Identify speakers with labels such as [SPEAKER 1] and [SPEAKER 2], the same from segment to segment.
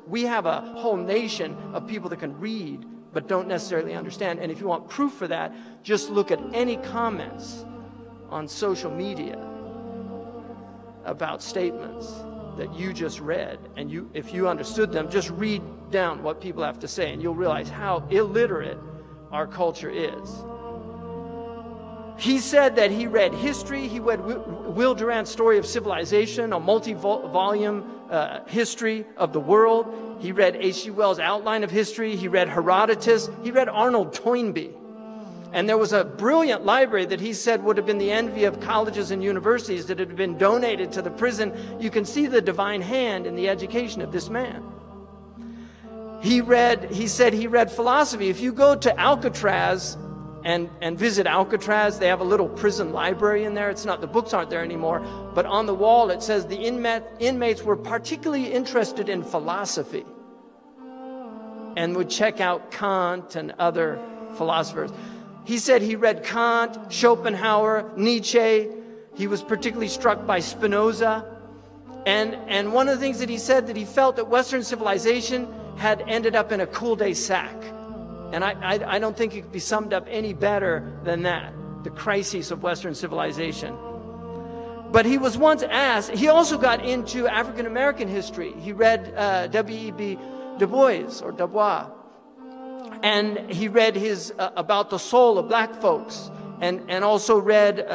[SPEAKER 1] We have a whole nation of people that can read but don't necessarily understand. And if you want proof for that, just look at any comments on social media about statements that you just read. And if you understood them, just read down what people have to say and you'll realize how illiterate our culture is. He said that he read history. He read Will Durant's Story of Civilization, a multi-volume history of the world. He read H.G. Wells' Outline of History. He read Herodotus. He read Arnold Toynbee. And there was a brilliant library that he said would have been the envy of colleges and universities that had been donated to the prison. You can see the divine hand in the education of this man. He said he read philosophy. If you go to Alcatraz and visit Alcatraz, they have a little prison library in there. It's not, the books aren't there anymore, but on the wall it says the inmates were particularly interested in philosophy and would check out Kant and other philosophers. He said he read Kant, Schopenhauer, Nietzsche. He was particularly struck by Spinoza. And one of the things that he said, that he felt that Western civilization had ended up in a cul-de-sac. And I don't think it could be summed up any better than that, the crises of Western civilization. But he was once asked, he also got into African American history. He read W.E.B. Du Bois. And he read his about the soul of black folks, and also read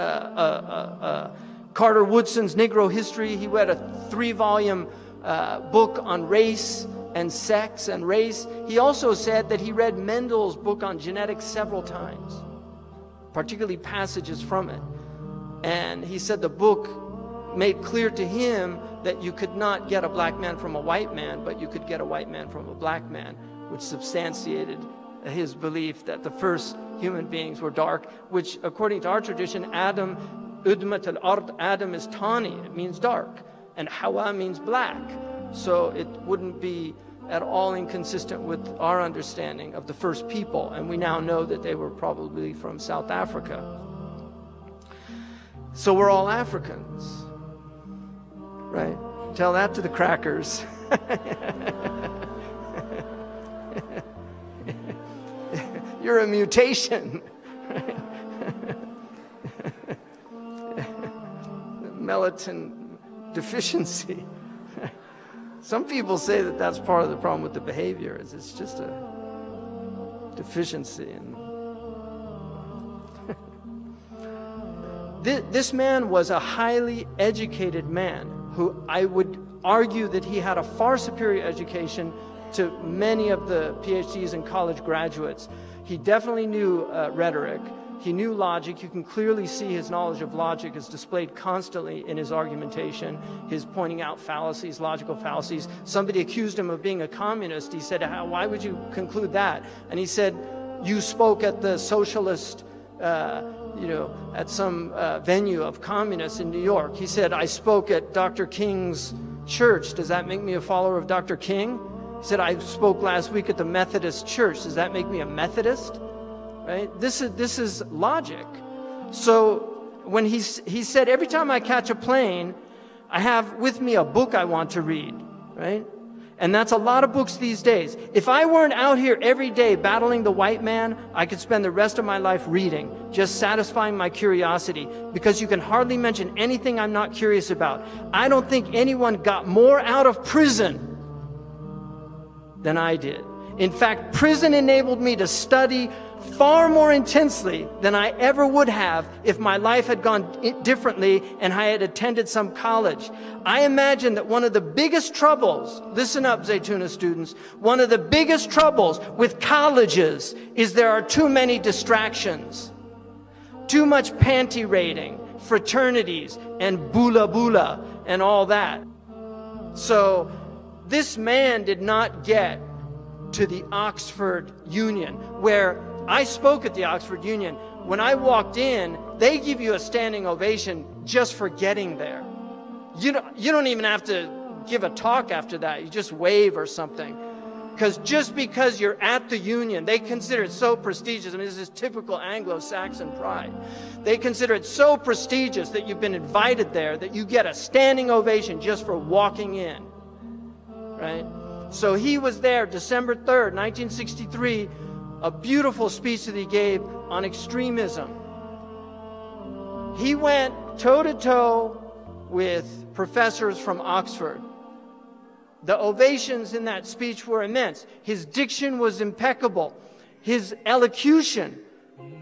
[SPEAKER 1] Carter Woodson's Negro History. He read a 3-volume book on race and sex and race. He also said that he read Mendel's book on genetics several times, particularly passages from it. And he said the book made clear to him that you could not get a black man from a white man, but you could get a white man from a black man, which substantiated his belief that the first human beings were dark, which according to our tradition, Adam, Udmat al-Ard, Adam is tawny, it means dark, and Hawa means black. So it wouldn't be at all inconsistent with our understanding of the first people, and we now know that they were probably from South Africa. So we're all Africans, right? Tell that to the crackers. You're a mutation. Melatonin deficiency. Some people say that that's part of the problem with the behavior, is it's just a deficiency. And this man was a highly educated man who I would argue that he had a far superior education to many of the PhDs and college graduates. He definitely knew rhetoric. He knew logic. You can clearly see his knowledge of logic is displayed constantly in his argumentation, his pointing out fallacies, logical fallacies. Somebody accused him of being a communist. He said, why would you conclude that? And he said, you spoke at the socialist, at some venue of communists in New York. He said, I spoke at Dr. King's church. Does that make me a follower of Dr. King? He said, I spoke last week at the Methodist church. Does that make me a Methodist? Right? This is logic. So when he said, every time I catch a plane, I have with me a book I want to read, right? And that's a lot of books these days. If I weren't out here every day battling the white man, I could spend the rest of my life reading, just satisfying my curiosity, because you can hardly mention anything I'm not curious about. I don't think anyone got more out of prison than I did. In fact, prison enabled me to study far more intensely than I ever would have if my life had gone differently and I had attended some college. I imagine that one of the biggest troubles, listen up, Zaytuna students, one of the biggest troubles with colleges is there are too many distractions. Too much panty raiding, fraternities, and bula and all that. So this man did not get to the Oxford Union, where I spoke at the Oxford Union. When I walked in, they give you a standing ovation just for getting there. You don't even have to give a talk after that. You just wave or something. Just because you're at the Union, they consider it so prestigious. I mean, this is typical Anglo-Saxon pride. They consider it so prestigious that you've been invited there that you get a standing ovation just for walking in, right? So he was there December 3rd, 1963, a beautiful speech that he gave on extremism. He went toe-to-toe with professors from Oxford. The ovations in that speech were immense. His diction was impeccable. His elocution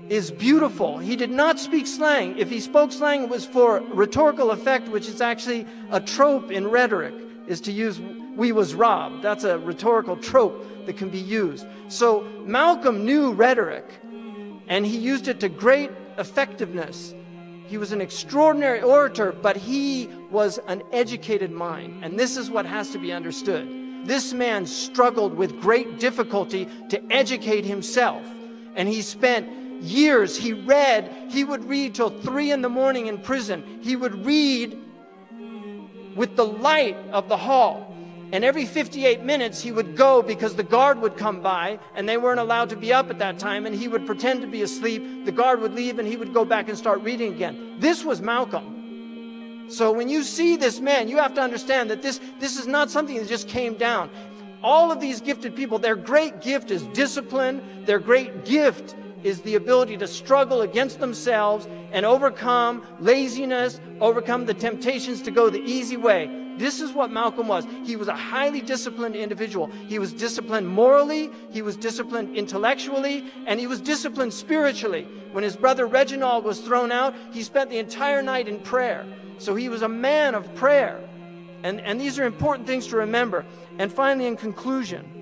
[SPEAKER 1] is beautiful. He did not speak slang. If he spoke slang, it was for rhetorical effect, which is actually a trope in rhetoric, is to use "we was robbed." That's a rhetorical trope that can be used. So Malcolm knew rhetoric, and he used it to great effectiveness. He was an extraordinary orator, but he was an educated mind, and this is what has to be understood. This man struggled with great difficulty to educate himself, and he spent years. He would read till 3 in the morning in prison. He would read with the light of the hall. And every 58 minutes he would go because the guard would come by, and they weren't allowed to be up at that time, and he would pretend to be asleep. The guard would leave and he would go back and start reading again. This was Malcolm. So when you see this man, you have to understand that this is not something that just came down. All of these gifted people, their great gift is discipline. Their great gift is the ability to struggle against themselves and overcome laziness, overcome the temptations to go the easy way. This is what Malcolm was. He was a highly disciplined individual. He was disciplined morally, he was disciplined intellectually, and he was disciplined spiritually. When his brother Reginald was thrown out, he spent the entire night in prayer. So he was a man of prayer. And these are important things to remember. And finally, in conclusion,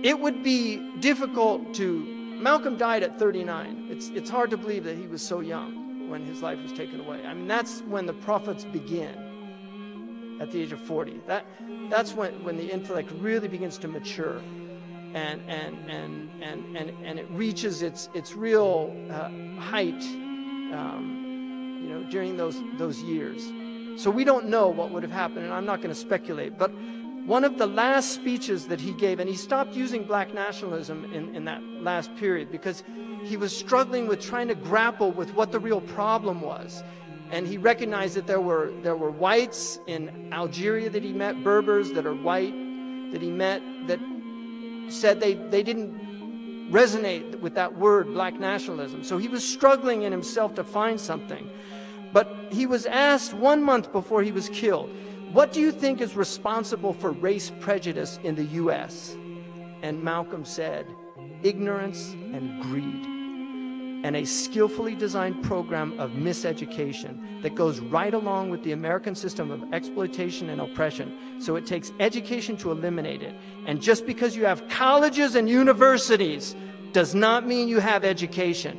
[SPEAKER 1] it would be difficult to... Malcolm died at 39. It's hard to believe that he was so young when his life was taken away. I mean, that's when the prophets begin, at the age of 40. That's when the intellect really begins to mature, and it reaches its real height, during those years. So we don't know what would have happened, and I'm not going to speculate. But one of the last speeches that he gave, and he stopped using black nationalism in that last period because he was struggling with trying to grapple with what the real problem was. And he recognized that there were whites in Algeria that he met, Berbers that are white that he met, that said they didn't resonate with that word, black nationalism. So he was struggling in himself to find something. But he was asked 1 month before he was killed, what do you think is responsible for race prejudice in the U.S.? And Malcolm said, ignorance and greed, and a skillfully designed program of miseducation that goes right along with the American system of exploitation and oppression. So it takes education to eliminate it. And just because you have colleges and universities does not mean you have education.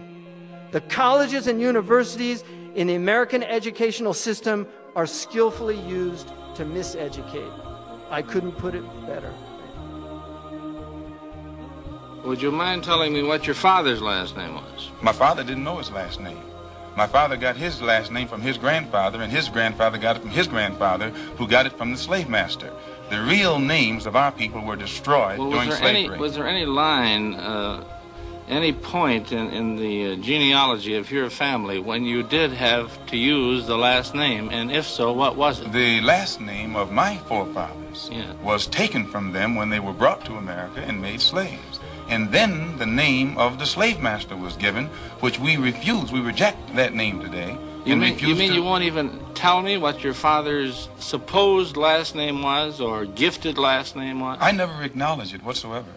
[SPEAKER 1] The colleges and universities in the American educational system are skillfully used to miseducate. I couldn't put it better.
[SPEAKER 2] Would you mind telling me what your father's last name was?
[SPEAKER 3] My father didn't know his last name. My father got his last name from his grandfather, and his grandfather got it from his grandfather, who got it from the slave master. The real names of our people were destroyed during slavery.
[SPEAKER 2] Was there any line, any point in the genealogy of your family when you did have to use the last name, and if so, what was it?
[SPEAKER 3] The last name of my forefathers was taken from them when they were brought to America and made slaves. And then the name of the slave master was given, which we refuse. We reject that name today.
[SPEAKER 2] You mean you won't even tell me what your father's supposed last name was or gifted last name was?
[SPEAKER 3] I never acknowledge it whatsoever.